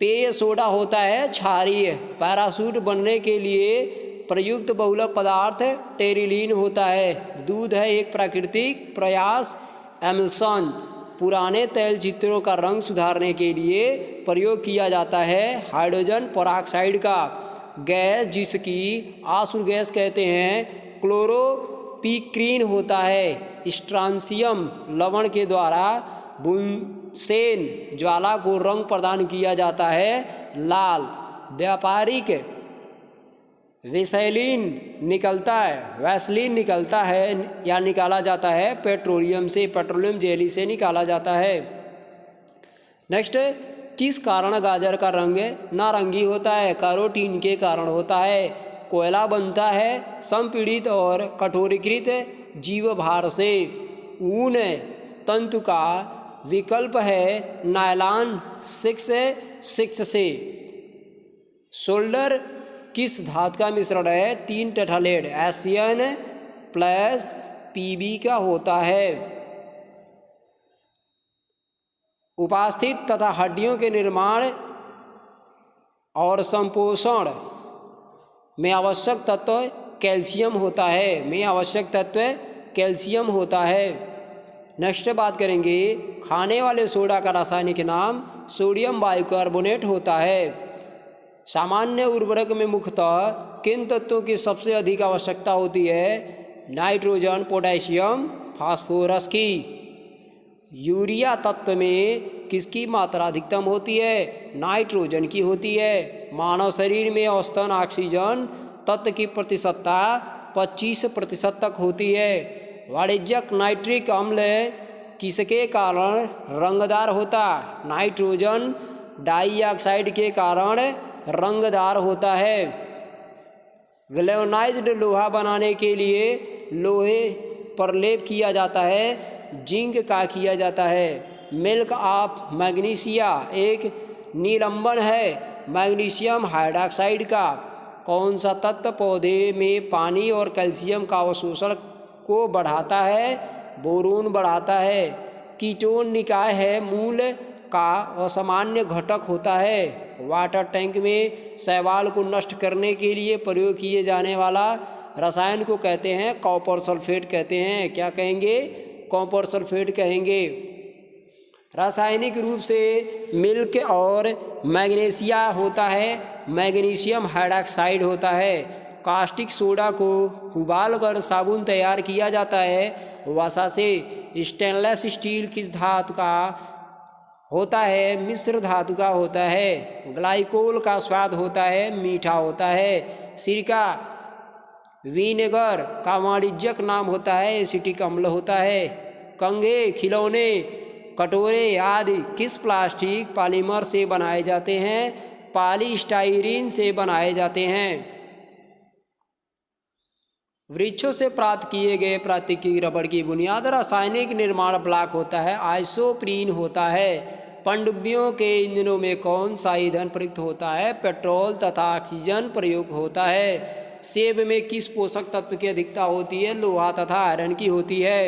पेय सोडा होता है क्षारीय। पैराशूट बनने के लिए प्रयुक्त बहुलक पदार्थ टेरिलीन होता है। दूध है एक प्राकृतिक प्रयास एमिल्सन। पुराने तैलचित्रों का रंग सुधारने के लिए प्रयोग किया जाता है हाइड्रोजन पेरोक्साइड का। गैस जिसकी आसुर गैस कहते हैं क्लोरोपिक्रीन होता है। स्ट्रांसियम लवण के द्वारा बुनसेन ज्वाला को रंग प्रदान किया जाता है लाल। व्यापारिक वैसलीन निकलता है या निकाला जाता है पेट्रोलियम से। पेट्रोलियम जेली से निकाला जाता है। नेक्स्ट, किस कारण गाजर का रंग नारंगी होता है? कैरोटीन के कारण होता है। कोयला बनता है संपीड़ित और कठोरीकृत जीवभार से। ऊन तंतु का विकल्प है नायलॉन 6 से। सोल्डर किस धातु का मिश्रण है? 3 टेट्रालेड एशियन प्लस Pb का होता है। उपास्थित तथा हड्डियों के निर्माण और संपोषण में आवश्यक तत्व कैल्शियम होता है। नेक्स्ट बात करेंगे, खाने वाले सोडा का रासायनिक नाम सोडियम बाइकार्बोनेट होता है। सामान्य उर्वरक में मुख्यतः किन तत्वों की सबसे अधिक आवश्यकता होती है? नाइट्रोजन, पोटेशियम, फास्फोरस की। यूरिया तत्व में किसकी मात्रा अधिकतम होती है? नाइट्रोजन की होती है। मानव शरीर में औसतन ऑक्सीजन तत्व की प्रतिशतता 25% तक होती है। वाणिज्यिक नाइट्रिक अम्ल किसके कारण रंगदार होता? नाइट्रोजन डाइऑक्साइड के कारण रंगदार होता है। गैल्वेनाइज्ड लोहा बनाने के लिए लोहे पर लेप किया जाता है, जिंक का किया जाता है। मिल्क ऑफ मैग्नीशिया एक निलंबन है मैग्नीशियम हाइड्रॉक्साइड का। कौन सा तत्व पौधे में पानी और कैल्शियम का अवशोषण को बढ़ाता है? बोरोन बढ़ाता है। कीटोन निकाय है मूल का असामान्य घटक होता है। वाटर टैंक में शैवाल को नष्ट करने के लिए प्रयोग किए जाने वाला रसायन को कहते हैं कॉपर सल्फेट कहते हैं। क्या कहेंगे? कॉपर सल्फेट कहेंगे। रासायनिक रूप से मिल्क और मैग्नीशिया होता है, मैग्नीशियम हाइड्रॉक्साइड होता है। कास्टिक सोडा को उबालकर साबुन तैयार किया जाता है वसा से। स्टेनलेस स्टील किस धातु का होता है? मिश्र धातु का होता है। ग्लाइकोल का स्वाद होता है, मीठा होता है। सिरका विनेगर का वाणिज्यिक नाम होता है, एसिटिक अम्ल होता है। कंघे, खिलौने, कटोरे आदि किस प्लास्टिक पॉलीमर से बनाए जाते हैं? पॉलीस्टाइरीन से बनाए जाते हैं। वृक्षों से प्राप्त किए गए प्राकृतिक रबड़ की बुनियाद रासायनिक निर्माण ब्लॉक होता है, आइसोप्रीन होता है। पनडुब्बियों के इंजनों में कौन सा ईंधन प्रयुक्त होता है? पेट्रोल तथा ऑक्सीजन प्रयोग होता है। सेब में किस पोषक तत्व की अधिकता होती है? लोहा तथा आयरन की होती है।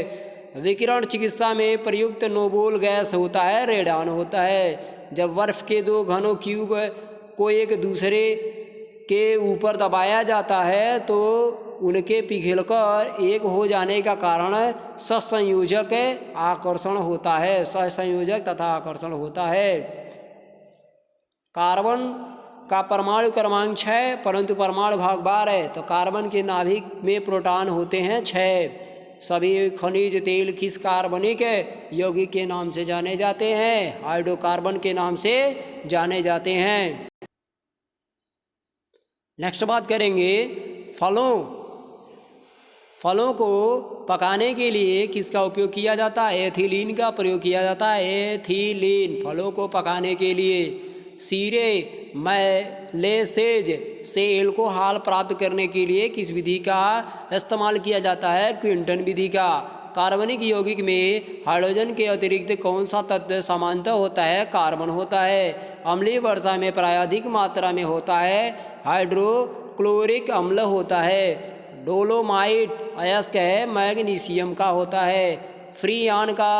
विकिरण चिकित्सा में प्रयुक्त नोबल गैस होता है, रेडान होता है। जब बर्फ के दो घनों क्यूब को एक दूसरे के ऊपर दबाया जाता है तो उनके पिघलकर एक हो जाने का कारण सहसंयोजक आकर्षण होता है, सहसंयोजक तथा आकर्षण होता है। कार्बन का परमाणु क्रमांक 6 परंतु परमाणु भाग 12 है, तो कार्बन के नाभिक में प्रोटॉन होते हैं 6। सभी खनिज तेल किस कार्बनिक यौगिक के नाम से जाने जाते हैं? हाइड्रोकार्बन के नाम से जाने जाते हैं। नेक्स्ट बात करेंगे, फलों को पकाने के लिए किसका उपयोग किया जाता है? एथिलीन का प्रयोग किया जाता है, एथिलीन फलों को पकाने के लिए। सीरे मैलेसेज से एल्कोहल प्राप्त करने के लिए किस विधि का इस्तेमाल किया जाता है? क्विंटन विधि का। कार्बनिक यौगिक में हाइड्रोजन के अतिरिक्त कौन सा तत्व सामान्यतः होता है? कार्बन होता है। अम्लीय वर्षा में प्रायः मात्रा में होता है, हाइड्रोक्लोरिक अम्ल होता है। डोलोमाइट अयस्क है, मैग्नीशियम का होता है। फ्रीऑन का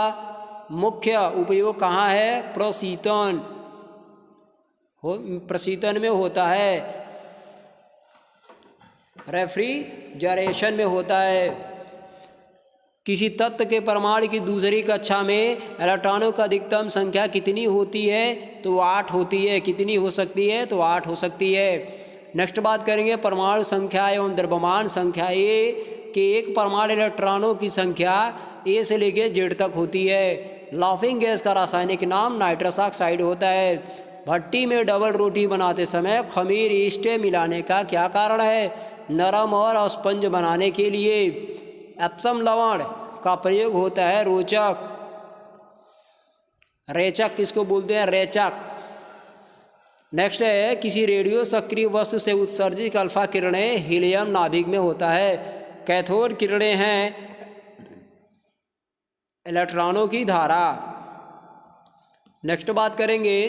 मुख्य उपयोग कहाँ है? प्रशीतन में होता है, रेफ्रिजरेशन में होता है। किसी तत्व के परमाणु की दूसरी कक्षा में इलेक्ट्रॉनों की अधिकतम संख्या कितनी होती है? तो 8 होती है। कितनी हो सकती है? तो 8 हो सकती है। नेक्स्ट बात करेंगे परमाणु संख्या एवं द्रव्यमान संख्या। ए के एक परमाणु इलेक्ट्रॉनों की संख्या ए से लेकर जेड तक होती है। लाफिंग गैस का रासायनिक नाम नाइट्रस ऑक्साइड होता है। भट्टी में डबल रोटी बनाते समय खमीर ईस्ट मिलाने का क्या कारण है? नरम और स्पंज बनाने के लिए। एप्सम लवण का प्रयोग होता है रोचक, रेचक किसको बोलते हैं? रेचक। नेक्स्ट है, किसी रेडियो सक्रिय वस्तु से उत्सर्जित अल्फा किरणें हीलियम नाभिक में होता है। कैथोड किरणें हैं इलेक्ट्रॉनों की धारा। नेक्स्ट बात करेंगे,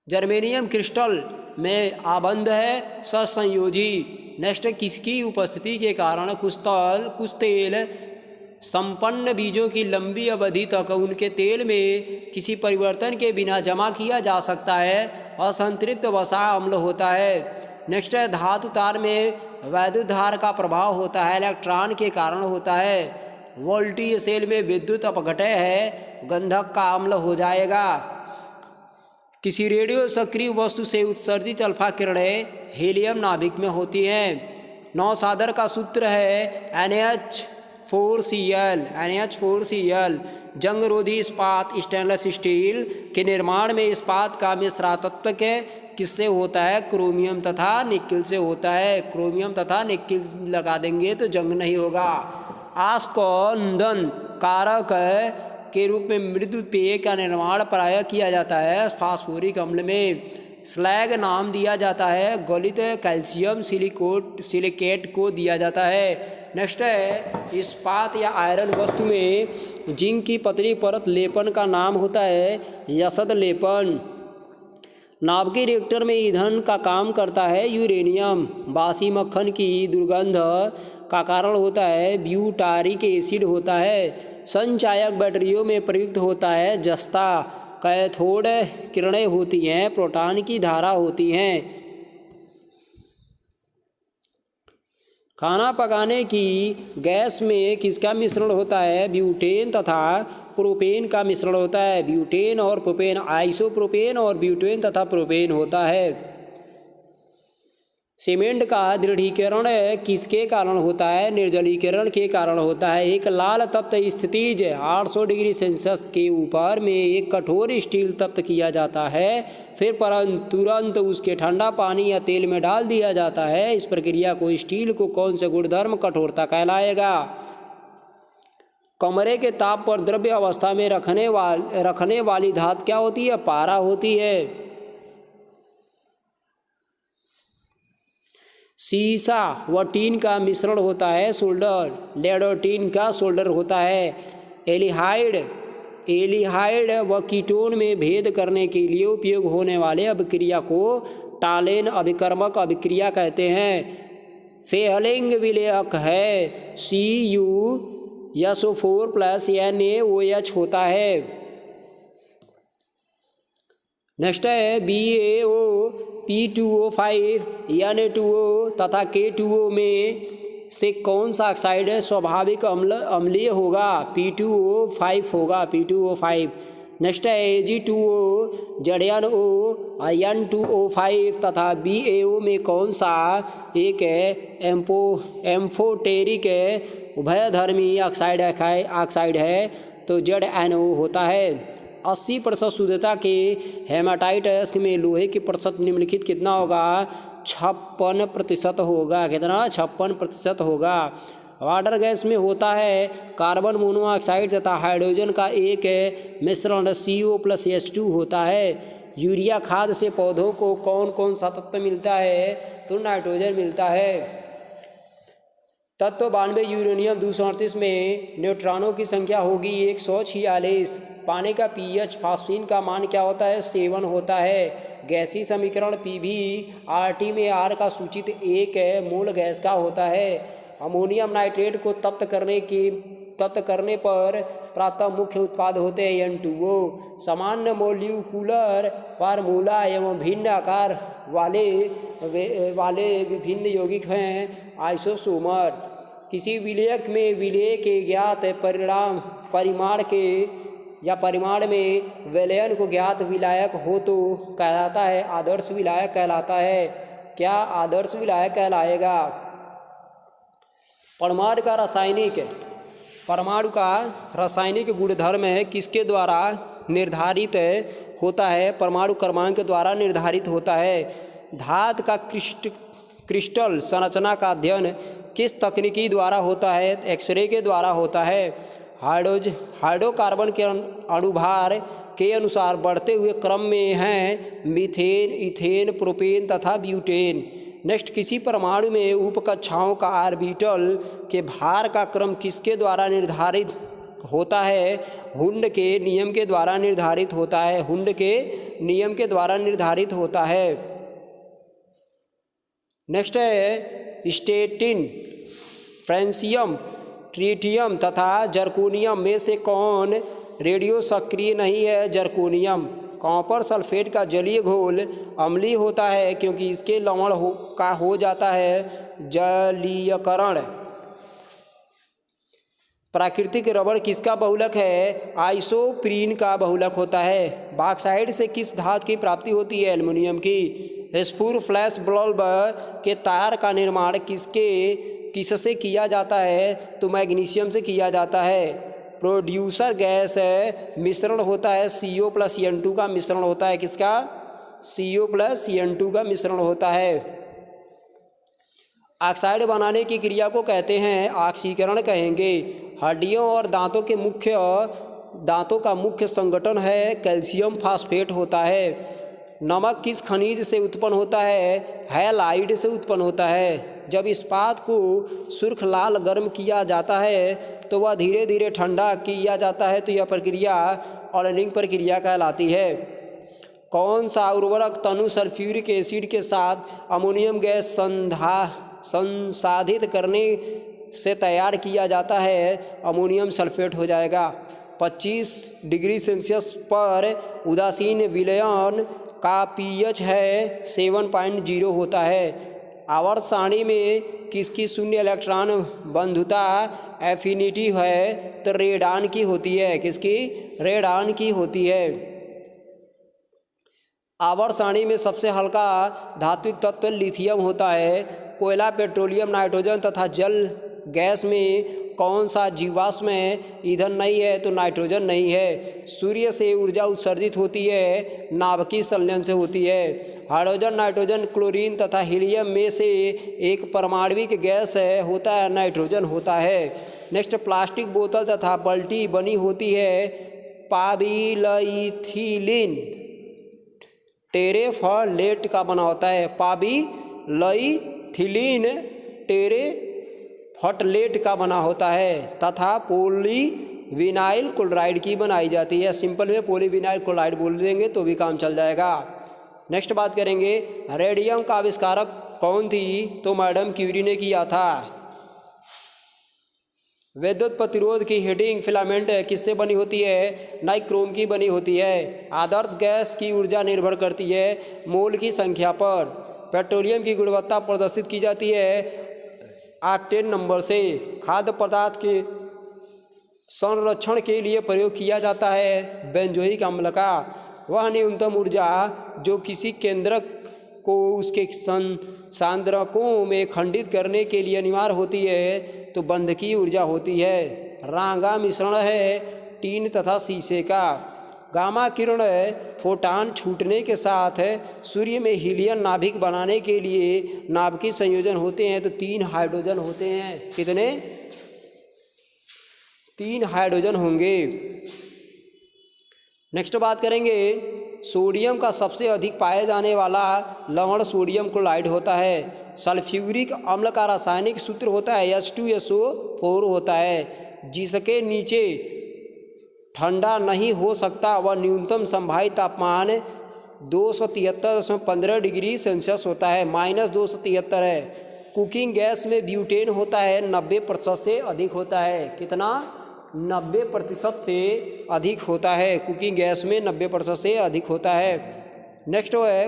जर्मेनियम क्रिस्टल में आबंध है सहसंयोजी। नेक्स्ट, किसकी उपस्थिति के कारण कुछ तेल संपन्न बीजों की लंबी अवधि तक उनके तेल में किसी परिवर्तन के बिना जमा किया जा सकता है? असंतृप्त वसा अम्ल होता है। नेक्स्ट है धातु तार में वैद्युत धार का प्रभाव होता है, इलेक्ट्रॉन के कारण होता है। वोल्टीय सेल में विद्युत अपघटय है, गंधक का अम्ल हो जाएगा। किसी रेडियो सक्रिय वस्तु से उत्सर्जित अल्फा किरणें हीलियम नाभिक में होती हैं। नौसादर का सूत्र है NH4Cl। जंगरोधी इस्पात स्टेनलेस स्टील के निर्माण में इस्पात का मिश्रा तत्व के किससे होता है? क्रोमियम तथा निकिल से होता है। क्रोमियम तथा निकिल लगा देंगे तो जंग नहीं होगा। आस्कंदन कारक के रूप में मृदु पेय का निर्माण प्रायः किया जाता है फास्फोरिक अम्ल में। स्लैग नाम दिया जाता है गलित कैल्शियम सिलिकेट को दिया जाता है। नेक्स्ट है इस्पात या आयरन वस्तु में जिंक की पतली परत लेपन का नाम होता है यसद लेपन। नाभिकीय रिएक्टर में ईंधन का काम करता है यूरेनियम। बासी मक्खन की दुर्गंध का कारण होता है ब्यूटारिक एसिड होता है। संचायक बैटरियों में प्रयुक्त होता है जस्ता। कैथोड किरणें होती हैं, प्रोटॉन की धारा होती हैं। खाना पकाने की गैस में किसका मिश्रण होता है? ब्यूटेन तथा प्रोपेन का मिश्रण होता है। ब्यूटेन और प्रोपेन, आइसोप्रोपेन और ब्यूटेन तथा प्रोपेन होता है। सीमेंट का दृढ़ीकरण किसके कारण होता है? निर्जलीकरण के कारण होता है। एक लाल तप्त स्थितिज 800 डिग्री सेल्सियस के ऊपर में एक कठोर स्टील तप्त किया जाता है, फिर तुरंत उसके ठंडा पानी या तेल में डाल दिया जाता है। इस प्रक्रिया को स्टील को कौन सा गुणधर्म कठोरता कहलाएगा? कमरे के ताप पर द्रव्य अवस्था में रखने वाली धातु क्या होती है? पारा होती है। सीसा व टीन का मिश्रण होता है सोल्डर। लेड और टीन का सोल्डर होता है। एल्डिहाइड व कीटोन में भेद करने के लिए उपयोग होने वाले अभिक्रिया को टालेन अभिकर्मक अभिक्रिया कहते हैं। फेहलिंग विलेयक है CuSO4 + NaOH होता है। नेक्स्ट है BaO P2O5 Na2O तथा K2O में से कौन सा ऑक्साइड है स्वाभाविक अम्लीय होगा? P2O5 होगा, P2O5। नेक्स्ट है Ag2O ZnO N2O5 तथा BaO में कौन सा एक है एम्फोटेरिक उभयधर्मी ऑक्साइड है तो ZnO होता है। 80% शुद्धता के हेमाटाइट अयस्क में लोहे की प्रतिशत निम्नलिखित कितना होगा? 56% होगा। कितना? 56% होगा। वाटर गैस में होता है कार्बन मोनोऑक्साइड तथा हाइड्रोजन का एक मिश्रण CO + H2 होता है। यूरिया खाद से पौधों को कौन कौन सा तत्व मिलता है? तो नाइट्रोजन मिलता है। तत्व 92 यूरेनियम 238 में न्यूट्रॉनों की संख्या होगी 146। पानी का pH फास्फीन का मान क्या होता है? 7 होता है। गैसीय समीकरण PbRT में R का सूचित एक मूल गैस का होता है। अमोनियम नाइट्रेट को तप्त करने पर प्राप्त मुख्य उत्पाद होते हैं N2O। सामान्य मोलिक्यूलर फार्मूला एवं भिन्न आकार वाले विभिन्न यौगिक हैं आइसोसोमर। किसी विलेयक में विलेय के ज्ञात परिमाण में विलयन को ज्ञात विलायक हो तो कहलाता है आदर्श विलायक कहलाता है। क्या आदर्श विलायक कहलाएगा? परमाणु का रासायनिक गुणधर्म है किसके द्वारा निर्धारित होता है? परमाणु क्रमांक द्वारा निर्धारित होता है। धातु का क्रिस्टल संरचना का अध्ययन किस तकनीकी द्वारा होता है? एक्सरे के द्वारा होता है। हाइड्रोकार्बन के अणुभार के अनुसार बढ़ते हुए क्रम में हैं मीथेन, इथेन, प्रोपेन तथा ब्यूटेन। नेक्स्ट, किसी परमाणु में उपकक्षाओं का ऑर्बिटल के भार का क्रम किसके द्वारा निर्धारित होता है? हुंड के नियम के द्वारा निर्धारित होता है। हुंड के नियम के द्वारा निर्धारित होता है। नेक्स्ट है स्टेटिन, फ्रेंसियम, ट्रिटियम तथा जर्कोनियम में से कौन रेडियो सक्रिय नहीं है? जर्कोनियम। कॉपर सल्फेट का जलीय घोल अम्लीय होता है क्योंकि इसके लवण हो जाता है जलीयकरण। प्राकृतिक रबड़ किसका बहुलक है? आइसोप्रीन का बहुलक होता है। बॉक्साइट से किस धातु की प्राप्ति होती है? एल्युमिनियम की। स्फूर फ्लैश बल्ब के तार का निर्माण किससे किया जाता है? तो मैग्नीशियम से किया जाता है। प्रोड्यूसर गैस मिश्रण होता है CO + N2 का मिश्रण होता है। किसका? CO + N2 का मिश्रण होता है। ऑक्साइड बनाने की क्रिया को कहते हैं ऑक्सीकरण कहेंगे। हड्डियों और दांतों का मुख्य संगठन है कैल्शियम फास्फेट होता है। नमक किस खनिज से उत्पन्न होता है? हैलाइड से उत्पन्न होता है। जब इस्पात को सुर्ख लाल गर्म किया जाता है तो वह धीरे धीरे ठंडा किया जाता है, तो यह प्रक्रिया ऑयलिंग प्रक्रिया कहलाती है। कौन सा उर्वरक तनु सल्फ्यूरिक एसिड के साथ अमोनियम गैस संसाधित करने से तैयार किया जाता है? अमोनियम सल्फेट हो जाएगा। 25 डिग्री सेल्सियस पर उदासीन विलयन का pH है 7.0 होता है। आवर्त सारणी में किसकी शून्य इलेक्ट्रॉन बंधुता एफिनिटी है? तो रेडान की होती है। किसकी? रेडान की होती है। आवर्त सारणी में सबसे हल्का धात्विक तत्व लिथियम होता है। कोयला, पेट्रोलियम, नाइट्रोजन तथा जल गैस में कौन सा जीवाश्म ईंधन नहीं है? तो नाइट्रोजन नहीं है। सूर्य से ऊर्जा उत्सर्जित होती है, नाभिकीय संलयन से होती है। हाइड्रोजन, नाइट्रोजन, क्लोरीन तथा हीलियम में से एक परमाणविक गैस होता है, नाइट्रोजन होता है। नेक्स्ट, प्लास्टिक बोतल तथा बाल्टी बनी होती है पॉलीइथिलीन टेरेफ्थलेट का बना होता है। पॉलीइथिलीन टेरेफ्थलेट का बना होता है तथा पॉलीविनाइल क्लोराइड की बनाई जाती है। सिंपल में पॉलीविनाइल क्लोराइड बोल देंगे तो भी काम चल जाएगा। नेक्स्ट बात करेंगे, रेडियम का आविष्कारक कौन थी? तो मैडम क्यूरी ने किया था। विद्युत प्रतिरोध की हीटिंग फिलामेंट किससे बनी होती है? नाइक्रोम की बनी होती है। आदर्श गैस की ऊर्जा निर्भर करती है मोल की संख्या पर। पेट्रोलियम की गुणवत्ता प्रदर्शित की जाती है ऑक्टेन नंबर से। खाद्य पदार्थ के संरक्षण के लिए प्रयोग किया जाता है बेंजोइक अम्ल का। वह न्यूनतम ऊर्जा जो किसी केंद्रक को उसके सांद्रकों में खंडित करने के लिए अनिवार्य होती है तो बंधकीय ऊर्जा होती है। रांगा मिश्रण है टीन तथा शीशे का। गामा किरण फोटान छूटने के साथ सूर्य में हीलियम नाभिक बनाने के लिए नाभिकीय संयोजन होते हैं तो 3 हाइड्रोजन होते हैं। कितने? 3 हाइड्रोजन होंगे। नेक्स्ट बात करेंगे, सोडियम का सबसे अधिक पाया जाने वाला लवण सोडियम क्लोराइड होता है। सल्फ्यूरिक अम्ल का रासायनिक सूत्र होता है H2SO4 होता है। जिसके नीचे ठंडा नहीं हो सकता वह न्यूनतम संभावित तापमान 273.15 डिग्री सेल्सियस होता है, -273 है। कुकिंग गैस में ब्यूटेन होता है 90% से अधिक होता है। कितना? 90% से अधिक होता है। कुकिंग गैस में 90% से अधिक होता है। नेक्स्ट है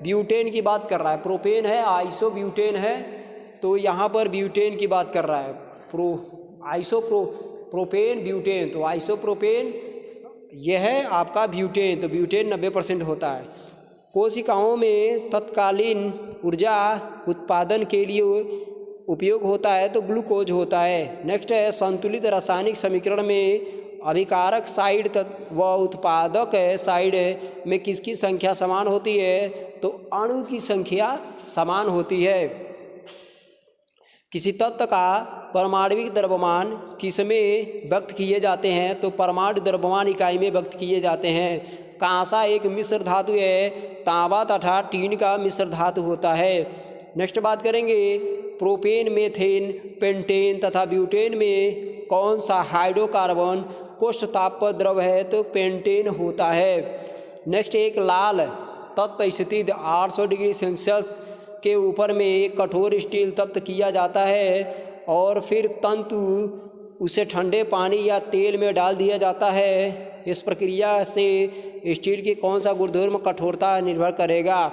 ब्यूटेन की बात कर रहा है। प्रोपेन है, आइसोब्यूटेन है, तो यहाँ पर ब्यूटेन की बात कर रहा है। प्रोपेन ब्यूटेन, तो आइसोप्रोपेन यह है आपका ब्यूटेन, तो ब्यूटेन 90% होता है। कोशिकाओं में तत्कालीन ऊर्जा उत्पादन के लिए उपयोग होता है तो ग्लूकोज होता है। नेक्स्ट है संतुलित रासायनिक समीकरण में अभिकारक साइड व उत्पादक साइड में किसकी संख्या समान होती है? तो अणु की संख्या समान होती है। किसी तत्व का परमाणविक द्रव्यमान किसमें व्यक्त किए जाते हैं? तो परमाणु द्रव्यमान इकाई में व्यक्त किए जाते हैं। कांसा एक मिश्र धातु है, तांबा तथा टीन का मिश्र धातु होता है। नेक्स्ट बात करेंगे, प्रोपेन, मेथेन, पेंटेन तथा ब्यूटेन में कौन सा हाइड्रोकार्बन कोष्ठ ताप पर द्रव है? तो पेंटेन होता है। नेक्स्ट, एक लाल तत्व स्थिति 800 डिग्री सेल्सियस के ऊपर में एक कठोर स्टील तप्त किया जाता है और फिर तंतु उसे ठंडे पानी या तेल में डाल दिया जाता है। इस प्रक्रिया से स्टील की कौन सा गुणधर्म कठोरता निर्भर करेगा।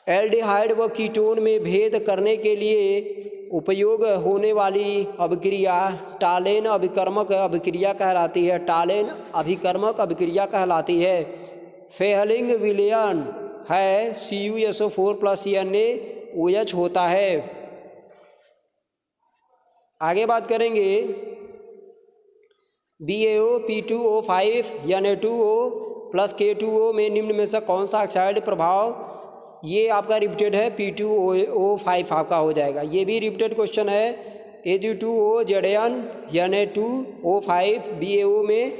एल्डिहाइड व कीटोन में भेद करने के लिए उपयोग होने वाली अभिक्रिया टालेन अभिकर्मक अभिक्रिया कहलाती है। टालेन अभिकर्मक अभिक्रिया कहलाती है। फेहलिंग विलयन है CuSO4+Na OH होता है। आगे बात करेंगे BaO P2O5 Na2O+K2O में निम्न में से कौन सा ऑक्साइड प्रभाव, ये आपका रिपीटेड है, P2O5 आपका हो जाएगा। ये भी रिपीटेड क्वेश्चन है। Ag2O Zn Na2O5 BaO में,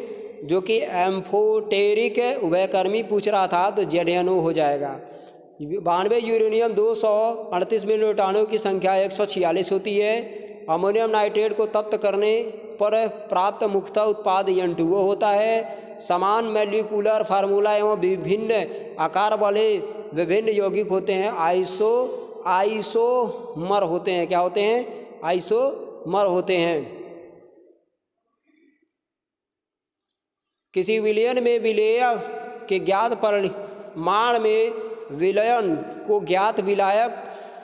जो कि एम्फोटेरिक उभयकर्मी पूछ रहा था, तो ZnO हो जाएगा। 92 यूरेनियम 238 में न्यूट्रॉनों की संख्या 146 होती है। अमोनियम नाइट्रेट को तप्त करने पर प्राप्त मुख्यतः उत्पाद N2O होता है। समान मॉलिक्यूलर फार्मूला एवं विभिन्न आकार वाले विभिन्न यौगिक होते हैं आइसोमर होते हैं। क्या होते हैं? आइसोमर होते हैं। किसी विलयन में विलेय के ज्ञात परिमाण में विलयन को ज्ञात विलायक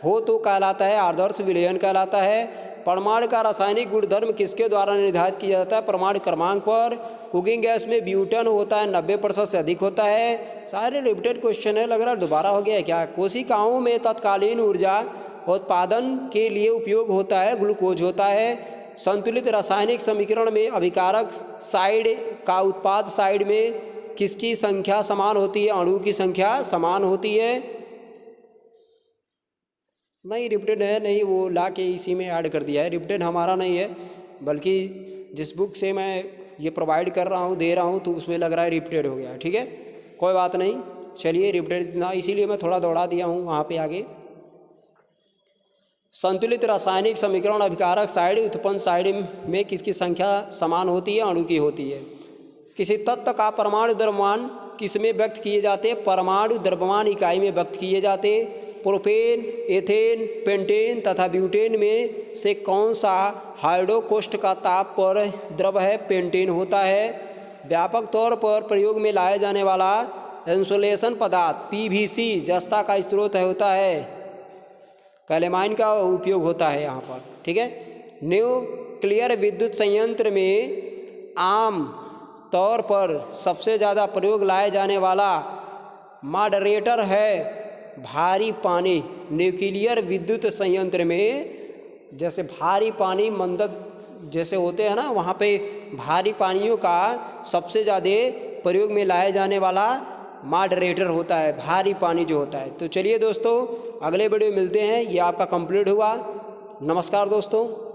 हो तो कहलाता है आदर्श विलयन कहलाता है। परमाणु का रासायनिक गुणधर्म किसके द्वारा निर्धारित किया जाता है? परमाणु क्रमांक पर। कुकिंग गैस में ब्यूटेन होता है 90% से अधिक होता है। सारे रिपीटेड क्वेश्चन है, लग रहा है दोबारा हो गया है क्या। कोशिकाओं में तत्कालीन ऊर्जा उत्पादन के लिए उपयोग होता है ग्लूकोज होता है। संतुलित रासायनिक समीकरण में अभिकारक साइड का उत्पाद साइड में किसकी संख्या समान होती है? अणु की संख्या समान होती है। नहीं रिपीटेड है, नहीं, वो ला के इसी में ऐड कर दिया है। रिपीटेड हमारा नहीं है, बल्कि जिस बुक से मैं ये प्रोवाइड कर रहा हूँ, दे रहा हूँ, तो उसमें लग रहा है रिपीटेड हो गया। ठीक है, कोई बात नहीं, चलिए रिपीटेड ना, इसीलिए मैं थोड़ा दौड़ा दिया हूँ वहाँ पे आगे। संतुलित रासायनिक समीकरण अभिकारक साइड उत्पन्न साइड में किसकी संख्या समान होती है? अणु की होती है। किसी तत्व का परमाणु द्रव्यमान किस में व्यक्त किए जाते हैं? परमाणु द्रव्यमान इकाई में व्यक्त किए जाते। प्रोपेन, एथेन, पेंटेन तथा ब्यूटेन में से कौन सा हाइड्रोकोष्ठ का ताप पर द्रव है? पेंटेन होता है। व्यापक तौर पर प्रयोग में लाया जाने वाला इंसुलेशन पदार्थ PVC जस्ता का स्रोत होता है। कैलेमाइन का उपयोग होता है यहाँ पर। ठीक है, न्यूक्लियर विद्युत संयंत्र में आम तौर पर सबसे ज़्यादा प्रयोग लाया जाने वाला मॉडरेटर है भारी पानी। न्यूक्लियर विद्युत संयंत्र में जैसे भारी पानी मंदक जैसे होते हैं ना, वहाँ पे भारी पानियों का सबसे ज़्यादा प्रयोग में लाया जाने वाला मॉडरेटर होता है, भारी पानी जो होता है। तो चलिए दोस्तों, अगले वीडियो में मिलते हैं। ये आपका कंप्लीट हुआ। नमस्कार दोस्तों।